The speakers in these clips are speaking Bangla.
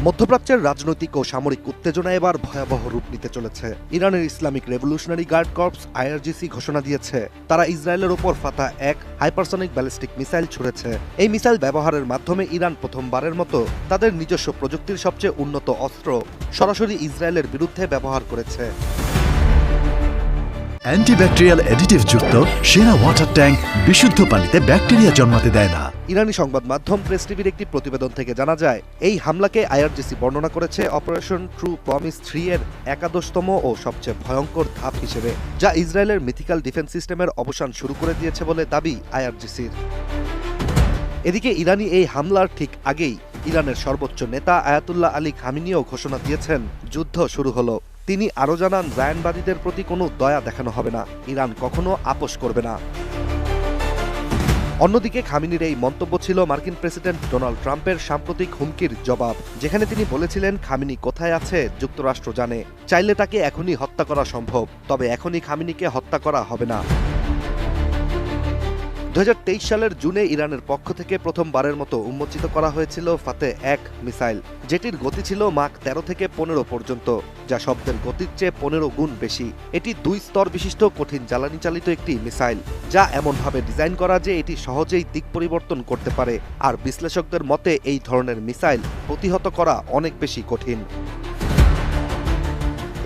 মধ্যপ্রাচ্যের রাজনৈতিক ও সামরিক উত্তেজনা এবার ভয়াবহ রূপ নিতে চলেছে। ইরানের Islamic revolutionary guard corps IRGC ঘোষণা দিয়েছে তারা ইসরায়েলের ওপর ফাতাহ এক হাইপারসনিক ব্যালিস্টিক মিসাইল ছুড়েছে। এই মিসাইল ব্যবহারের মাধ্যমে ইরান প্রথমবারের মতো তাদের নিজস্ব প্রযুক্তির সবচেয়ে উন্নত অস্ত্র সরাসরি ইসরায়েলের বিরুদ্ধে ব্যবহার করেছে। অ্যান্টিব্যাকটেরিয়াল অ্যাডিটিভ যুক্ত সেরা ওয়াটার ট্যাঙ্ক বিশুদ্ধ পানিতে ব্যাকটেরিয়া জন্মাতে দেয় না। ইরানি সংবাদ মাধ্যম প্রেস টিভির একটি প্রতিবেদন থেকে জানা যায়, এই হামলাকে আইআরজিসি বর্ণনা করেছে অপারেশন ট্রু প্রমিস 3 এর একাদশতম ও সবচেয়ে ভয়ঙ্কর ধাপ হিসেবে, যা ইসরায়েলের মিথিক্যাল ডিফেন্স সিস্টেমের অবসান শুরু করে দিয়েছে বলে দাবি আইআরজিসির। এদিকে ইরানি এই হামলার ঠিক আগেই ইরানের সর্বোচ্চ নেতা আয়াতুল্লাহ আলী খামিনিও ঘোষণা দিয়েছেন যুদ্ধ শুরু হলো। তিনি আরও জানান, জায়ানবাদীদের প্রতি কোনো দয়া দেখানো হবে না, ইরান কখনো আপোস করবে না। অন্যদিকে খামিনির এই মন্তব্য ছিল মার্কিন প্রেসিডেন্ট ডোনাল্ড ট্রাম্পের সাম্প্রতিক হুমকির জবাব, যেখানে তিনি বলেছিলেন খামিনি কোথায় আছে যুক্তরাষ্ট্র জানে, চাইলে তাকে এখনই হত্যা করা সম্ভব, তবে এখনই খামিনিকে হত্যা করা হবে না। 2023 সালের জুনে ইরানের পক্ষ থেকে প্রথমবারের মতো উন্মোচিত করা হয়েছিল ফাতাহ এক মিসাইল, যেটির গতি ছিল মাক 13 থেকে 15 পর্যন্ত, যা শব্দের গতির চেয়ে 15 গুণ বেশি। এটি 2 স্তর বিশিষ্ট কঠিন জ্বালানি চালিত একটি মিসাইল, যা এমনভাবে ডিজাইন করা যে এটি সহজেই দিক পরিবর্তন করতে পারে, আর বিশ্লেষকদের মতে এই ধরনের মিসাইল প্রতিহত করা অনেক বেশি কঠিন।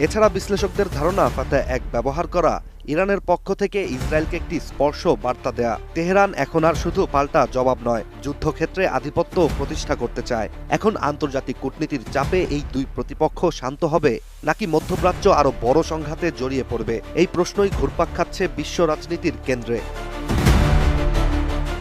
এছাড়া বিশ্লেষকদের ধারণা ফাতাহ এক ব্যবহার করা ইরানের পক্ষ থেকে ইসরায়েলকে একটি স্পর্শ বার্তা দেয়া। তেহরান এখন আর শুধু পাল্টা জবাব নয়, যুদ্ধক্ষেত্রে আধিপত্য প্রতিষ্ঠা করতে চায়। এখন আন্তর্জাতিক কূটনীতির চাপে এই দুই প্রতিপক্ষ শান্ত হবে নাকি মধ্যপ্রাচ্য আরও বড় সংঘাতে জড়িয়ে পড়বে, এই প্রশ্নই ঘুরপাক খাচ্ছে বিশ্ব রাজনীতির কেন্দ্রে।